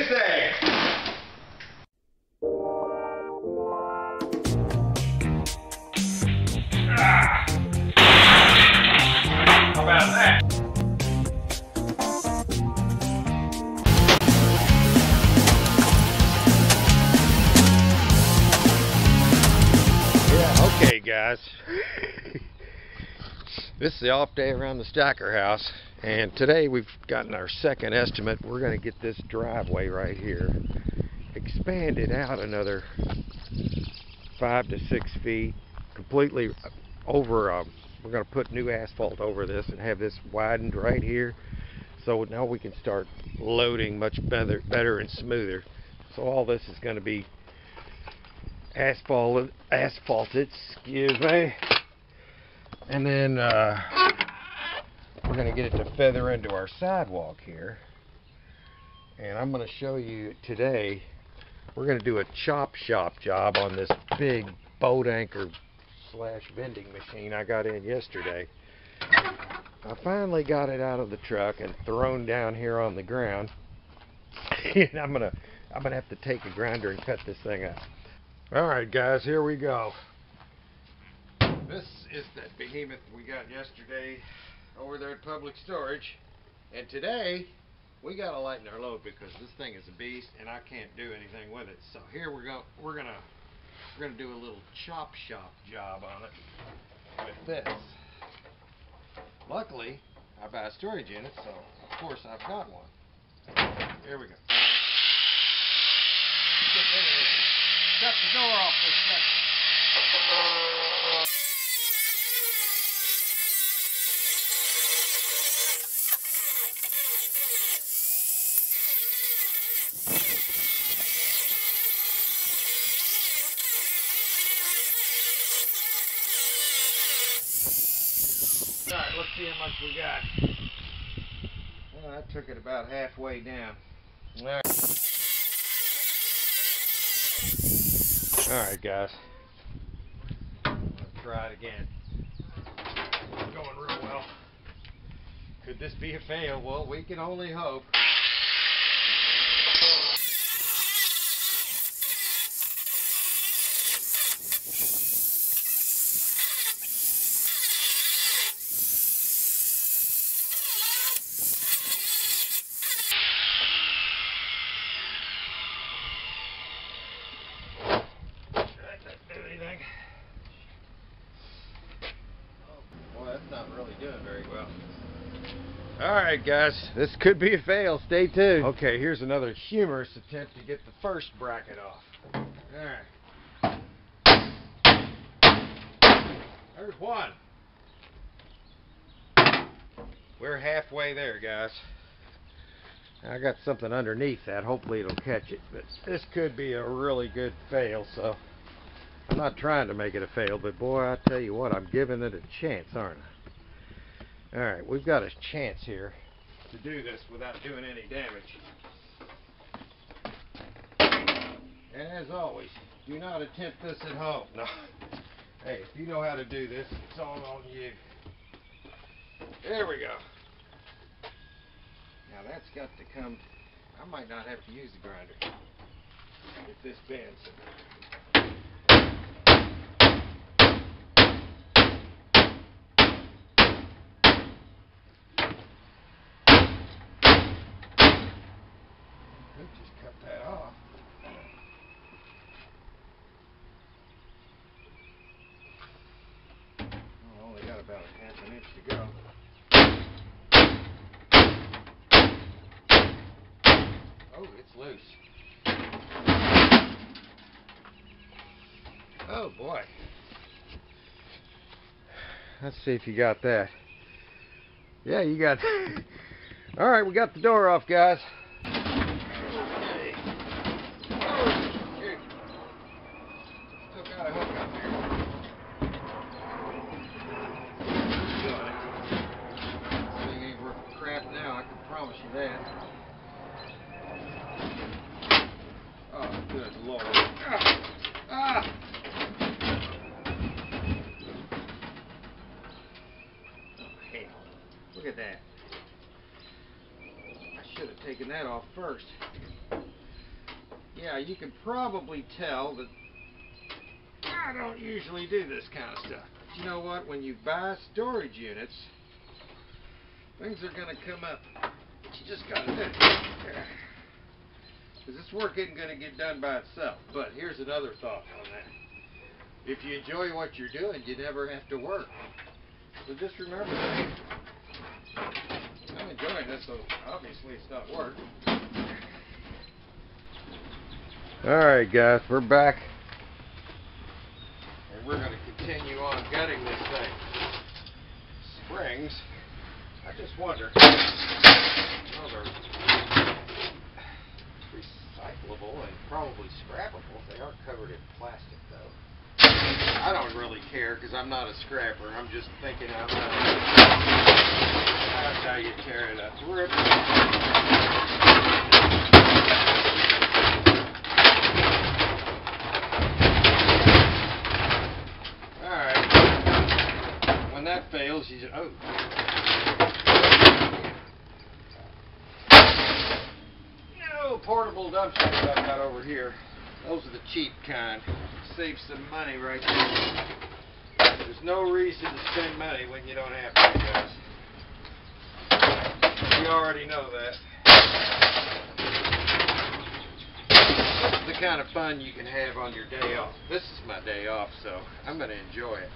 say? How about that? Yeah, okay guys. This is the off day around the Stacker house, and today we've gotten our second estimate. We're going to get this driveway right here expanded out another 5 to 6 feet, completely over. We're going to put new asphalt over this and have this widened right here, so now we can start loading much better and smoother. So all this is going to be asphalted, excuse me. And then we're going to get it to feather into our sidewalk here. And I'm going to show you today, we're going to do a chop shop job on this big boat anchor slash vending machine I got in yesterday. I finally got it out of the truck and thrown down here on the ground. And I'm gonna have to take a grinder and cut this thing up. Alright guys, here we go. This is that behemoth we got yesterday over there at Public Storage, and today we got to lighten our load because this thing is a beast and I can't do anything with it. So here we're gonna do a little chop shop job on it with this. Luckily, I buy a storage unit, so of course I've got one. Here we go. Shut the door off for a second. Alright, let's see how much we got. Well, that took it about halfway down. Alright guys, let's try it again. It's going real well. Could this be a fail? Well, we can only hope. Not really doing very well. Alright guys, this could be a fail. Stay tuned. Okay, here's another humorous attempt to get the first bracket off. Alright. There's one. We're halfway there, guys. I got something underneath that. Hopefully it'll catch it. But this could be a really good fail, so I'm not trying to make it a fail, but boy, I tell you what, I'm giving it a chance, aren't I? Alright, we've got a chance here to do this without doing any damage. And as always, do not attempt this at home. No. Hey, if you know how to do this, it's all on you. There we go. Now that's got to come. I might not have to use the grinder if this bends. Just cut that off. I only got about a half an inch to go. Oh, it's loose. Oh boy. Let's see if you got that. Yeah, you got. All right, we got the door off, guys. That. Oh, good Lord. Ah! Oh, hell. Look at that. I should have taken that off first. yeah, you can probably tell that I don't usually do this kind of stuff. But you know what? When you buy storage units, things are going to come up. You just got to do it. Because this work isn't going to get done by itself. But here's another thought on that. If you enjoy what you're doing, you never have to work. So just remember that. I'm enjoying this, so obviously it's not work. Alright guys, we're back. And we're going to continue on gutting this thing. Springs, I just wonder, well, they're recyclable and probably scrappable. They are covered in plastic though. I don't really care because I'm not a scrapper. I'm just thinking out loud. That's how you tear it up. Rip. Alright. When that fails, you just, oh. No portable dumpsters I've got over here. Those are the cheap kind. Save some money right there. There's no reason to spend money when you don't have to, guys. You already know that. This is the kind of fun you can have on your day off. This is my day off, so I'm going to enjoy it.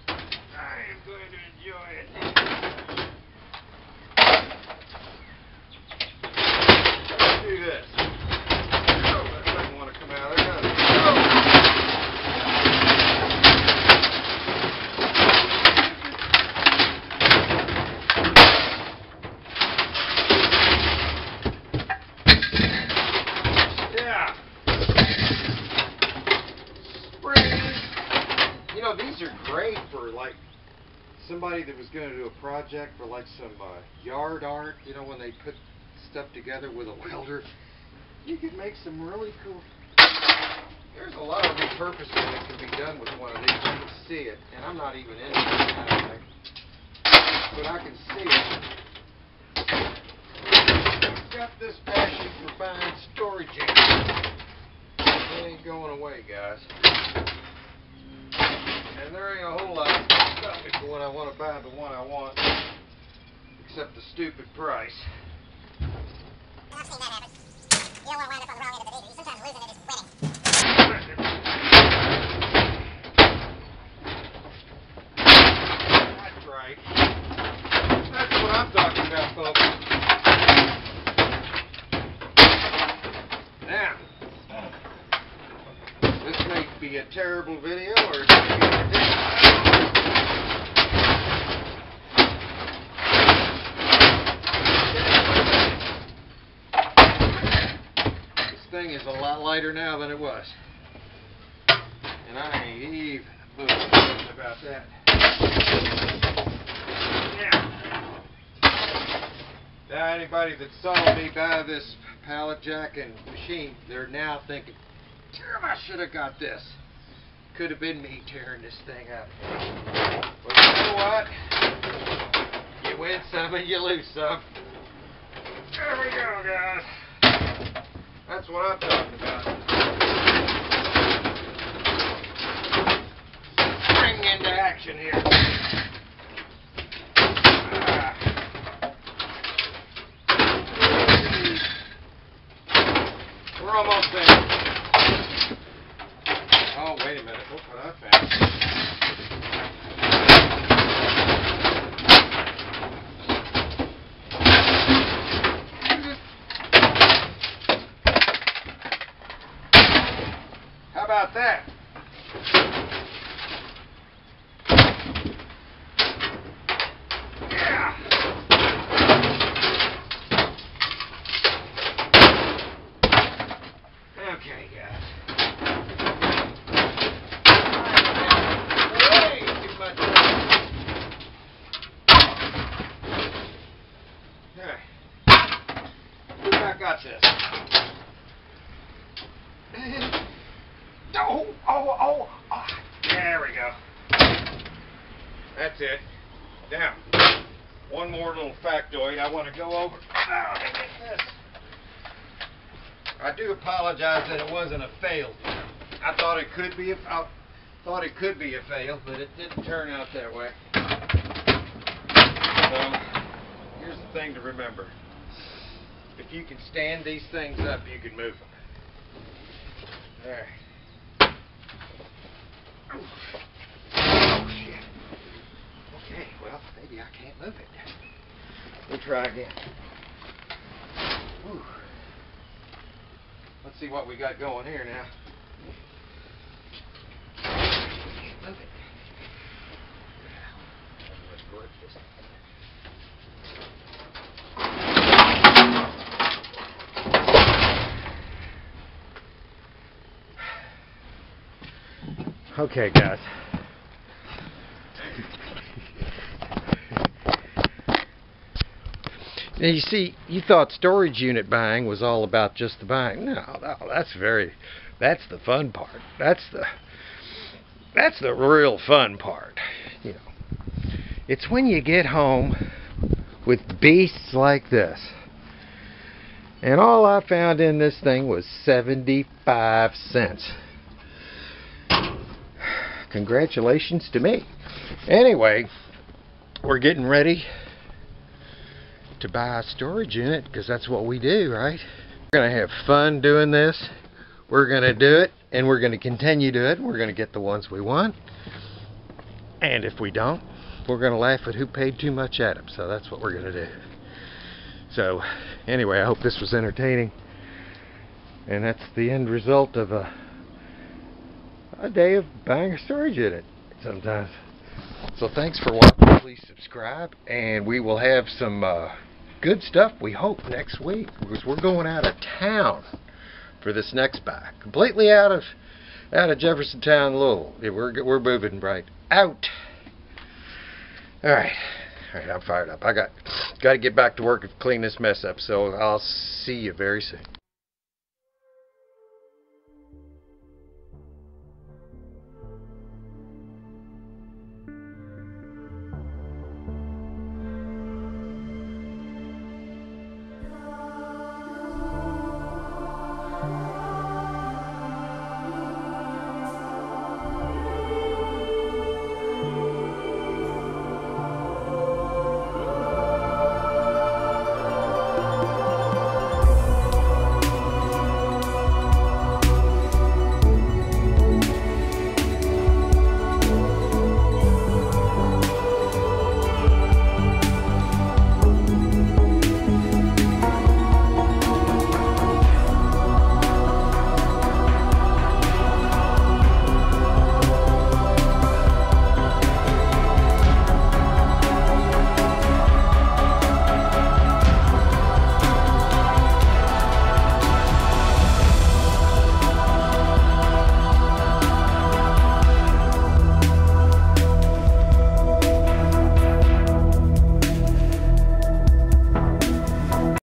I am going to enjoy it. Let's do this. Oh, that doesn't want to come out. There does it. These are great for like somebody that was going to do a project for like some yard art, you know, when they put stuff together with a welder. You could make some really cool. There's a lot of repurposing that can be done with one of these. You can see it, and I'm not even into this kind of thing, but I can see it. I've got this passion for buying storage units. It ain't going away, guys. And there ain't a whole lot stopping me for when I want to buy the one I want, except the stupid price. I've seen that happen. You don't want to wind up on the wrong end of the beat. Sometimes losing it is winning. That's right. That's what I'm talking about, folks. Now, this may be a terrible video, or it may be ridiculous. This thing is a lot lighter now than it was. And I ain't even bullshitting about that. Now, anybody that saw me buy this pallet jack and machine, they're now thinking, damn, I should have got this. Could have been me tearing this thing up. But you know what? You win some and you lose some. There we go, guys. That's what I'm talking about. Spring into action here. We're almost there. Oh, wait a minute. Look what I found. How about that? Yeah. Okay, guys. Way too much. Okay. I got this. Oh. There we go. That's it. Now, one more little factoid I want to go over. Oh, look at this. I do apologize that it wasn't a fail. I thought it could be a fail, but it didn't turn out that way. So, here's the thing to remember. If you can stand these things up, you can move them. There. Oh, shit. Okay, well, maybe I can't move it. We'll try again. Whew. Let's see what we got going here now. Move it. Let's grip this. Okay, guys. Now you see, you thought storage unit buying was all about just the buying. No, that's the fun part. That's the real fun part. You know, it's when you get home with beasts like this. And all I found in this thing was 75 cents. Congratulations to me. Anyway, we're getting ready to buy a storage unit because that's what we do, right? We're going to have fun doing this. We're going to do it, and we're going to continue to do it. We're going to get the ones we want. And if we don't, we're going to laugh at who paid too much at them. So that's what we're going to do. So anyway, I hope this was entertaining. And that's the end result of a day of buying a storage unit sometimes. So thanks for watching. Please subscribe, and we will have some good stuff, we hope, next week, because we're going out of town for this next buy. Completely out of Jeffersontown, Louisville. Yeah, we're moving right out. All right, I'm fired up. I got to get back to work and clean this mess up. So I'll see you very soon.